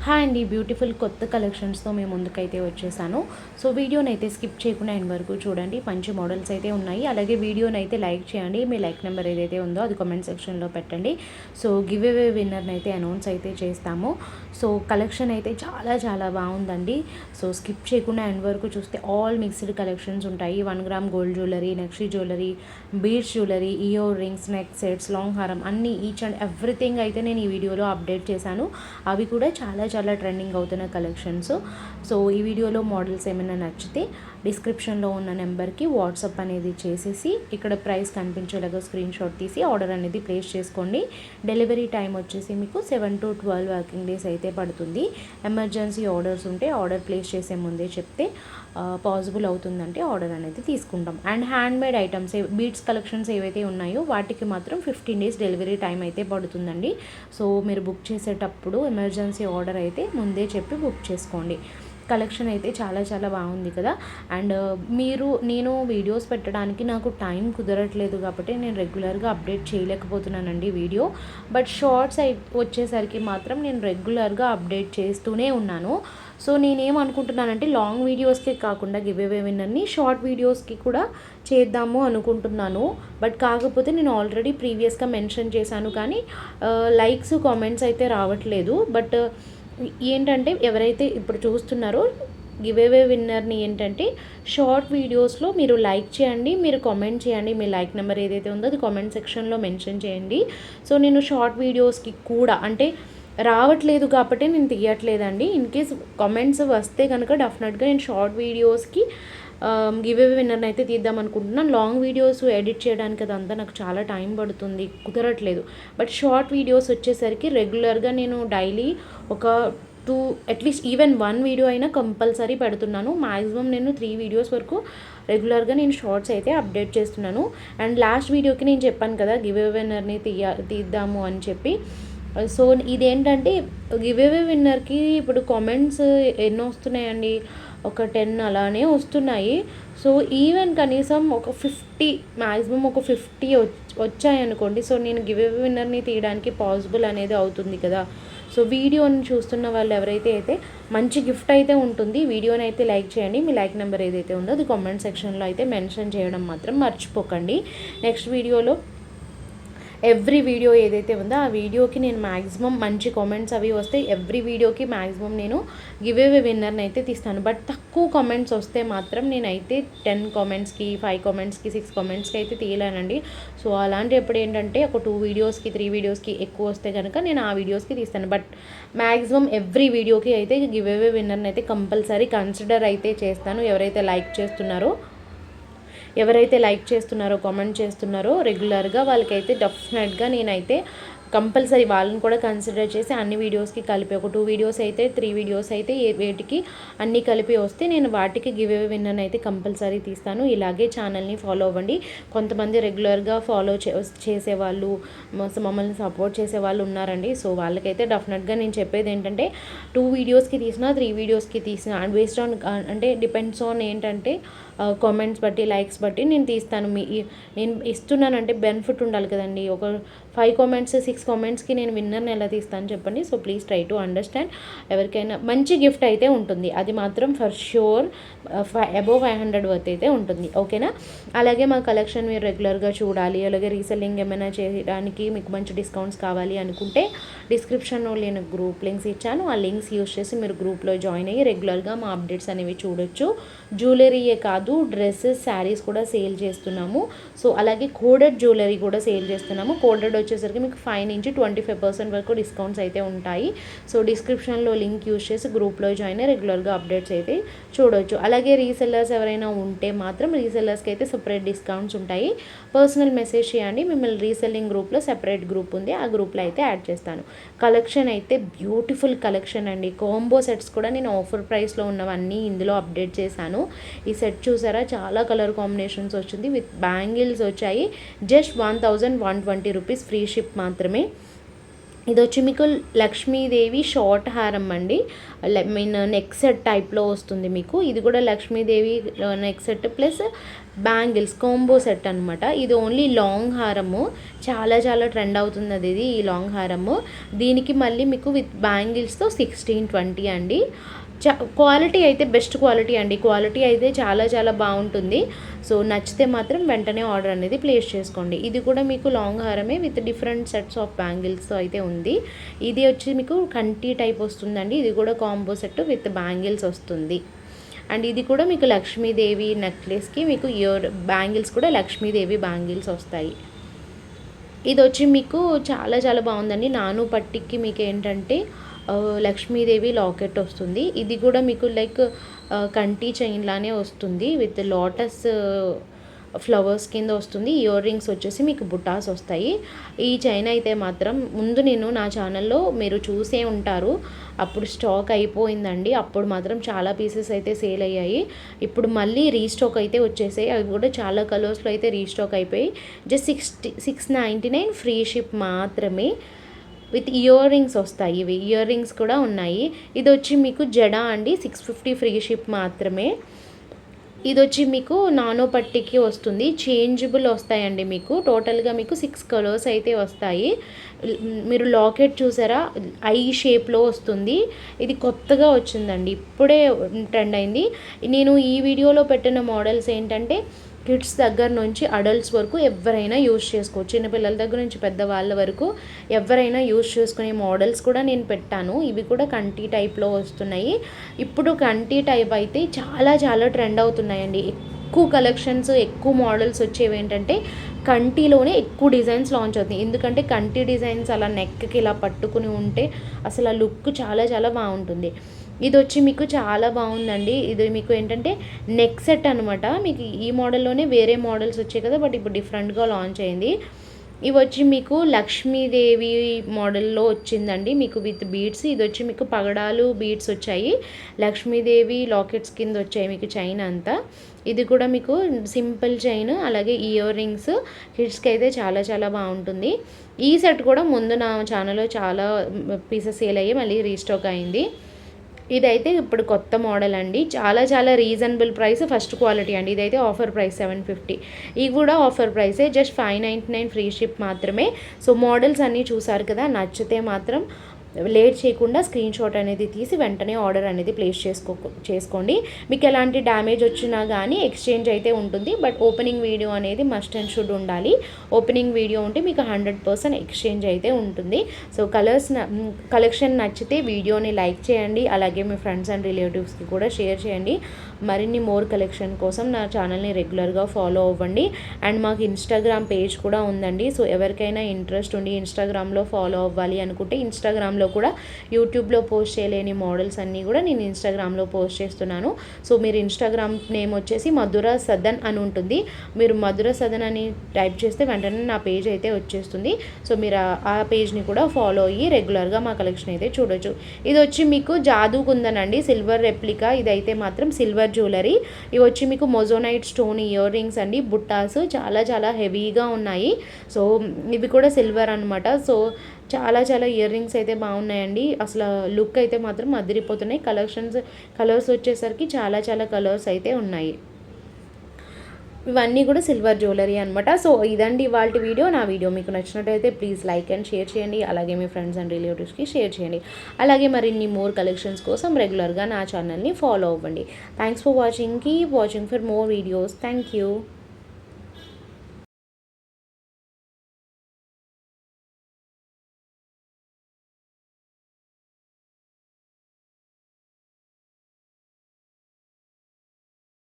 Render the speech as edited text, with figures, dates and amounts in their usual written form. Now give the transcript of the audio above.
Hi అండి, beautiful కొత్త కలెక్షన్స్తో మేము ముందుకైతే వచ్చేసాను. సో వీడియోని అయితే స్కిప్ చేయకుండా ఎండ్ వరకు చూడండి. మంచి మోడల్స్ అయితే ఉన్నాయి. అలాగే వీడియోని అయితే లైక్ చేయండి. మీ లైక్ నెంబర్ ఏదైతే ఉందో అది కామెంట్ సెక్షన్లో పెట్టండి. సో గివ్ అవే విన్నర్ని అయితే అనౌన్స్ అయితే చేస్తాము. సో కలెక్షన్ అయితే చాలా చాలా బాగుందండి. సో స్కిప్ చేయకుండా ఎండ్ వరకు చూస్తే ఆల్ మిక్స్డ్ కలెక్షన్స్ ఉంటాయి. 1 గ్రామ్ గోల్డ్ జ్యువెలరీ, నక్షి jewellery, beads jewellery, ear rings, neck sets, long హారం అన్నీ ఈచ్ అండ్ ఎవ్రీథింగ్ అయితే నేను ఈ వీడియోలో అప్డేట్ చేశాను. అవి కూడా చాలా చాలా ట్రెండింగ్ అవుతున్న కలెక్షన్స్. సో ఈ వీడియోలో మోడల్స్ ఏమైనా నచ్చితే డిస్క్రిప్షన్లో ఉన్న నెంబర్కి వాట్సాప్ అనేది చేసేసి ఇక్కడ ప్రైస్ కనిపించేలాగా స్క్రీన్ షాట్ తీసి ఆర్డర్ అనేది ప్లేస్ చేసుకోండి. డెలివరీ టైం వచ్చేసి మీకు 7 to 12 వర్కింగ్ డేస్ అయితే పడుతుంది. ఎమర్జెన్సీ ఆర్డర్స్ ఉంటే ఆర్డర్ ప్లేస్ చేసే ముందే చెప్తే పాసిబుల్ అవుతుందంటే ఆర్డర్ అనేది తీసుకుంటాం. And handmade items beads collections ఏవైతే ఉన్నాయో వాటికి మాత్రం 15 days డెలివరీ టైం అయితే పడుతుందండి. సో మీరు బుక్ చేసేటప్పుడు ఎమర్జెన్సీ ఆర్డర్ అయితే ముందే చెప్పి బుక్ చేసుకోండి. కలెక్షన్ అయితే చాలా చాలా బాగుంది కదా. అండ్ నేను వీడియోస్ పెట్టడానికి నాకు టైం కుదరట్లేదు కాబట్టి నేను రెగ్యులర్గా అప్డేట్ చేయలేకపోతున్నానండి వీడియో. బట్ షార్ట్స్ వచ్చేసరికి మాత్రం నేను రెగ్యులర్గా అప్డేట్ చేస్తూనే ఉన్నాను. సో నేనేమనుకుంటున్నానంటే లాంగ్ వీడియోస్కే కాకుండా గివ్ అవే విన్నర్ని షార్ట్ వీడియోస్కి కూడా చేద్దాము అనుకుంటున్నాను. బట్ కాకపోతే నేను ఆల్రెడీ ప్రీవియస్గా మెన్షన్ చేశాను కానీ లైక్స్ కామెంట్స్ అయితే రావట్లేదు. బట్ ఏంటంటే ఎవరైతే ఇప్పుడు చూస్తున్నారో గివ్ అవే విన్నర్ని ఏంటంటే షార్ట్ వీడియోస్లో మీరు లైక్ చేయండి, మీరు కామెంట్ చేయండి. మీ లైక్ నెంబర్ ఏదైతే ఉందో అది కామెంట్ సెక్షన్లో మెన్షన్ చేయండి. సో నేను షార్ట్ వీడియోస్కి కూడా అంటే రావట్లేదు కాబట్టి నేను తీయట్లేదండి. ఇన్ కేస్ కామెంట్స్ వస్తే కనుక డెఫినెట్గా నేను షార్ట్ వీడియోస్కి గివ్ అవే విన్నర్ని అయితే తీద్దాం అనుకుంటున్నాను. లాంగ్ వీడియోస్ ఎడిట్ చేయడానికి అదంతా నాకు చాలా టైం పడుతుంది, కుదరట్లేదు. బట్ షార్ట్ వీడియోస్ వచ్చేసరికి రెగ్యులర్గా నేను డైలీ ఒక 2 అట్లీస్ట్ ఈవెన్ 1 వీడియో అయినా కంపల్సరీ పెడుతున్నాను. మ్యాక్సిమం నేను 3 వీడియోస్ వరకు రెగ్యులర్గా నేను షార్ట్స్ అయితే అప్డేట్ చేస్తున్నాను. అండ్ లాస్ట్ వీడియోకి నేను చెప్పాను కదా గివ్ అవే విన్నర్ని తీద్దాము అని చెప్పి. సో ఇదేంటంటే గివ్ అవే విన్నర్కి ఇప్పుడు కామెంట్స్ ఎన్నో వస్తున్నాయండి, ఒక 10 అలానే వస్తున్నాయి. సో ఈవెన్ కనీసం ఒక 50 మ్యాక్సిమం ఒక 50 వచ్చాయనుకోండి. సో నేను గివ్ అవే విన్నర్ని తీయడానికి పాసిబుల్ అనేది అవుతుంది కదా. సో వీడియోని చూస్తున్న వాళ్ళు ఎవరైతే అయితే మంచి గిఫ్ట్ అయితే ఉంటుంది. వీడియోని అయితే లైక్ చేయండి. మీ లైక్ నెంబర్ ఏదైతే ఉందో అది కామెంట్ సెక్షన్లో అయితే మెన్షన్ చేయడం మాత్రం మర్చిపోకండి. నెక్స్ట్ వీడియోలో ఎవ్రీ వీడియో ఏదైతే ఉందో ఆ వీడియోకి నేను మ్యాక్సిమం మంచి కామెంట్స్ అవి వస్తే ఎవ్రీ వీడియోకి మ్యాక్సిమం నేను గివ్ అవే విన్నర్ని అయితే తీస్తాను. బట్ తక్కువ కామెంట్స్ వస్తే మాత్రం నేనైతే 10 కామెంట్స్కి 5 కామెంట్స్కి 6 కామెంట్స్కి అయితే తీయలేనండి. సో అలాంటప్పుడు ఏంటంటే ఒక 2 వీడియోస్కి 3 వీడియోస్కి ఎక్కువ వస్తే కనుక నేను ఆ వీడియోస్కి తీస్తాను. బట్ మ్యాక్సిమం ఎవ్రీ వీడియోకి అయితే గివ్ అవే విన్నర్ని అయితే కంపల్సరీ కన్సిడర్ అయితే చేస్తాను. ఎవరైతే లైక్ చేస్తున్నారో కామెంట్ చేస్తున్నారో రెగ్యులర్గా వాళ్ళకైతే డెఫినెట్గా నేనైతే కంపల్సరీ వాళ్ళని కూడా కన్సిడర్ చేసి అన్ని వీడియోస్కి కలిపి ఒక 2 వీడియోస్ అయితే 3 వీడియోస్ అయితే వేటికి అన్నీ కలిపి వస్తే నేను వాటికి గివ్ అవే విన్నర్ని అయితే కంపల్సరీ తీస్తాను. ఇలాగే ఛానల్ని ఫాలో అవ్వండి. కొంతమంది రెగ్యులర్గా ఫాలో చేసేవాళ్ళు మమ్మల్ని సపోర్ట్ చేసే వాళ్ళు ఉన్నారండి. సో వాళ్ళకైతే డెఫినెట్గా నేను చెప్పేది ఏంటంటే 2 వీడియోస్కి తీసినా 3 వీడియోస్కి తీసినా బేస్డ్ ఆన్ అంటే డిపెండ్స్ ఆన్ ఏంటంటే కామెంట్స్ బట్టి లైక్స్ బట్టి నేను తీస్తాను. నేను ఇస్తున్నానంటే బెనిఫిట్ ఉండాలి కదండి. ఒక 5 కామెంట్స్ 6 కామెంట్స్కి నేను విన్నర్ని ఎలా తీస్తాను చెప్పండి. So please try to understand. ఎవరికైనా మంచి గిఫ్ట్ అయితే ఉంటుంది, అది మాత్రం ఫర్ ష్యూర్ అబోవ్ 500 వర్త్ అయితే ఉంటుంది. ఓకేనా. అలాగే మా కలెక్షన్ మీరు రెగ్యులర్గా చూడాలి, అలాగే రీసెల్లింగ్ ఏమైనా చేయడానికి మీకు మంచి డిస్కౌంట్స్ కావాలి అనుకుంటే డిస్క్రిప్షన్లో నేను గ్రూప్ లింక్స్ ఇచ్చాను. ఆ లింక్స్ యూస్ చేసి మీరు గ్రూప్లో జాయిన్ అయ్యి రెగ్యులర్గా మా అప్డేట్స్ అనేవి చూడొచ్చు. జ్యువెలరీయే కాదు, డ్రెస్సెస్, శారీస్ కూడా సేల్ చేస్తున్నాము. సో అలాగే కోడెడ్ జ్యువెలరీ కూడా సేల్ చేస్తున్నాము. కోడెడ్ వచ్చేసరికి మీకు 5 నుంచి 25% వరకు డిస్కౌంట్స్ అయితే ఉంటాయి. సో డిస్క్రిప్షన్లో లింక్ యూస్ చేసి గ్రూప్లో జాయిన్ అయ్యి రెగ్యులర్గా అప్డేట్స్ అయితే చూడవచ్చు. అలాగే రీసెల్లర్స్ ఎవరైనా ఉంటే మాత్రం రీసెల్లర్స్కి అయితే సపరేట్ డిస్కౌంట్స్ ఉంటాయి. పర్సనల్ మెసేజ్ చేయండి, మిమ్మల్ని రీసెల్లింగ్ గ్రూప్లో సెపరేట్ గ్రూప్ ఉంది, ఆ గ్రూప్లో అయితే యాడ్ చేస్తాను. కలెక్షన్ అయితే బ్యూటిఫుల్ కలెక్షన్ అండి. కాంబో సెట్స్ కూడా నేను ఆఫర్ ప్రైస్లో ఉన్నవన్నీ ఇందులో అప్డేట్ చేశాను. ఈ సెట్ చూసారా, చాలా కలర్ కాంబినేషన్స్ వచ్చింది. విత్ బ్యాంగిల్స్ వచ్చాయి. జస్ట్ 1120 రూపీస్ ఫ్రీ షిప్ మాత్రమే. ఇది వచ్చి మీకు లక్ష్మీదేవి షార్ట్ హారం అండి, మీన్ నెక్ సెట్ టైప్లో వస్తుంది మీకు. ఇది కూడా Lakshmidevi neck set plus bangles combo set అనమాట. ఇది ఓన్లీ లాంగ్ హారము, చాలా చాలా ట్రెండ్ అవుతుంది అది ఇది ఈ లాంగ్ హారము. దీనికి మళ్ళీ మీకు విత్ బ్యాంగిల్స్తో 1620 అండి. క్వాలిటీ అయితే బెస్ట్ క్వాలిటీ అండి, క్వాలిటీ అయితే చాలా చాలా బాగుంటుంది. సో నచ్చితే మాత్రం వెంటనే ఆర్డర్ అనేది ప్లేస్ చేసుకోండి. ఇది కూడా మీకు లాంగ్ హారమే విత్ డిఫరెంట్ సెట్స్ ఆఫ్ బ్యాంగిల్స్తో అయితే ఉంది. ఇది వచ్చి మీకు కంటి టైప్ వస్తుందండి, ఇది కూడా కాంబో సెట్ విత్ బ్యాంగిల్స్ వస్తుంది. అండ్ ఇది కూడా మీకు లక్ష్మీదేవి నెక్లెస్కి మీకు బ్యాంగిల్స్ కూడా లక్ష్మీదేవి బ్యాంగిల్స్ వస్తాయి. ఇది వచ్చి మీకు చాలా చాలా బాగుందండి. నాను పట్టికి మీకు ఏంటంటే లక్ష్మీదేవి లాకెట్ వస్తుంది. ఇది కూడా మీకు లైక్ కంటి చైన్ లానే వస్తుంది విత్ లోటస్ ఫ్లవర్స్ కింద వస్తుంది. ఇయర్ రింగ్స్ వచ్చేసి మీకు బుటాస్ వస్తాయి. ఈ చైన్ అయితే మాత్రం ముందు నేను నా ఛానల్లో మీరు చూసే ఉంటారు, అప్పుడు స్టాక్ అయిపోయిందండి. అప్పుడు మాత్రం చాలా పీసెస్ అయితే సేల్ అయ్యాయి. ఇప్పుడు మళ్ళీ రీస్టాక్ అయితే వచ్చేసాయి. అవి కూడా చాలా కలర్స్లో అయితే రీస్టాక్ అయిపోయి జస్ట్ 699 ఫ్రీ షిప్ మాత్రమే. విత్ ఇయర్ రింగ్స్ వస్తాయి, ఇవి ఇయర్ రింగ్స్ కూడా ఉన్నాయి. ఇది వచ్చి మీకు జడా అండి, 650 ఫ్రీ షిప్ మాత్రమే. ఇది వచ్చి మీకు నానో పట్టికి వస్తుంది, చేంజబుల్ వస్తాయండి మీకు. టోటల్గా మీకు 6 కలర్స్ అయితే వస్తాయి. మీరు లాకెట్ చూసారా, ఐ షేప్లో వస్తుంది. ఇది కొత్తగా వచ్చిందండి, ఇప్పుడే ట్రెండ్ అయింది. నేను ఈ వీడియోలో పెట్టిన మోడల్స్ ఏంటంటే కిడ్స్ దగ్గర నుంచి అడల్ట్స్ వరకు ఎవరైనా యూజ్ చేసుకోవచ్చు. చిన్నపిల్లల దగ్గర నుంచి పెద్దవాళ్ళ వరకు ఎవరైనా యూజ్ చేసుకునే మోడల్స్ కూడా నేను పెట్టాను. ఇవి కూడా కంటి టైప్లో వస్తున్నాయి. ఇప్పుడు కంటి టైప్ అయితే చాలా చాలా ట్రెండ్ అవుతున్నాయండి. ఎక్కువ కలెక్షన్స్ ఎక్కువ మోడల్స్ వచ్చేవి ఏంటంటే కంటిలోనే ఎక్కువ డిజైన్స్ లాంచ్ అవుతాయి. ఎందుకంటే కంటి డిజైన్స్ అలా నెక్కి ఇలా పట్టుకుని ఉంటే అసలు ఆ లుక్ చాలా చాలా బాగుంటుంది. ఇది వచ్చి మీకు చాలా బాగుందండి. ఇది మీకు ఏంటంటే నెక్ సెట్ అనమాట. మీకు ఈ మోడల్లోనే వేరే మోడల్స్ వచ్చాయి కదా, బట్ ఇప్పుడు డిఫరెంట్గా లాంచ్ అయింది. ఇవి వచ్చి మీకు లక్ష్మీదేవి మోడల్లో వచ్చిందండి మీకు విత్ బీడ్స్. ఇది వచ్చి మీకు పగడాలు బీడ్స్ వచ్చాయి, లక్ష్మీదేవి లాకెట్స్ కింద వచ్చాయి మీకు చైన్ అంతా. ఇది కూడా మీకు సింపుల్ చైన్, అలాగే ఇయర్ రింగ్స్ కిడ్స్కి అయితే చాలా చాలా బాగుంటుంది. ఈ సెట్ కూడా ముందు నా ఛానల్లో చాలా పీసెస్ సేల్ అయ్యి మళ్ళీ రీస్టాక్ అయింది. ఇదైతే ఇప్పుడు కొత్త మోడల్ అండి, చాలా చాలా రీజనబుల్ ప్రైస్, ఫస్ట్ క్వాలిటీ అండి. ఇదైతే ఆఫర్ ప్రైస్ 750. ఇవి కూడా ఆఫర్ ప్రైసే, జస్ట్ 599 ఫ్రీ షిప్ మాత్రమే. సో మోడల్స్ అన్నీ చూసారు కదా, నచ్చితే మాత్రం లేట్ చేయకుండా స్క్రీన్ షాట్ అనేది తీసి వెంటనే ఆర్డర్ అనేది ప్లేస్ చేసుకోండి. మీకు ఎలాంటి డ్యామేజ్ వచ్చినా కానీ ఎక్స్చేంజ్ అయితే ఉంటుంది, బట్ ఓపెనింగ్ వీడియో అనేది మస్ట్ అండ్ షుడ్ ఉండాలి. ఓపెనింగ్ వీడియో ఉంటే మీకు 100% ఎక్స్చేంజ్ అయితే ఉంటుంది. సో కలెక్షన్ నచ్చితే వీడియోని లైక్ చేయండి, అలాగే మీ ఫ్రెండ్స్ అండ్ రిలేటివ్స్కి కూడా షేర్ చేయండి. మరిన్ని మోర్ కలెక్షన్ కోసం నా ఛానల్ని రెగ్యులర్గా ఫాలో అవ్వండి. అండ్ మాకు ఇన్స్టాగ్రామ్ పేజ్ కూడా ఉందండి. సో ఎవరికైనా ఇంట్రెస్ట్ ఉండి ఇన్స్టాగ్రామ్లో ఫాలో అవ్వాలి అనుకుంటే ఇన్స్టాగ్రామ్లో కూడా యూట్యూబ్లో పోస్ట్ చేయలేని మోడల్స్ అన్నీ కూడా నేను ఇన్స్టాగ్రామ్లో పోస్ట్ చేస్తున్నాను. సో మీరు ఇన్స్టాగ్రామ్ నేమ్ వచ్చేసి మధుర సదన్ అని ఉంటుంది. మీరు మధుర సదన్ అని టైప్ చేస్తే వెంటనే నా పేజ్ అయితే వచ్చేస్తుంది. సో మీరు ఆ పేజ్ని కూడా ఫాలో అయ్యి రెగ్యులర్గా మా కలెక్షన్ అయితే చూడొచ్చు. ఇది వచ్చి మీకు జాదూ కుందన్ అండి, సిల్వర్ రెప్లికా. ఇదైతే మాత్రం సిల్వర్ జ్యువెలరీ. ఇవి వచ్చి మీకు మొజోనైట్ స్టోన్ ఇయర్ రింగ్స్ అండి, బుట్టాస్ చాలా చాలా హెవీగా ఉన్నాయి. సో ఇవి కూడా సిల్వర్ అనమాట. సో చాలా చాలా ఇయర్ రింగ్స్ అయితే బాగున్నాయండి. అసలు లుక్ అయితే మాత్రం అదిరిపోతున్నాయి. కలర్స్ వచ్చేసరికి చాలా చాలా కలర్స్ అయితే ఉన్నాయి. ఇవన్నీ కూడా సిల్వర్ జ్యువెలరీ అనమాట. సో ఇదండి ఇవాళ వీడియో. నా వీడియో మీకు నచ్చినట్టయితే ప్లీజ్ లైక్ అండ్ షేర్ చేయండి, అలాగే మీ ఫ్రెండ్స్ అండ్ రిలేటివ్స్కి షేర్ చేయండి. అలాగే మరిన్ని మోర్ కలెక్షన్స్ కోసం రెగ్యులర్గా నా ఛానల్ని ఫాలో అవ్వండి. Thanks for watching. Keep watching for more videos. Thank you.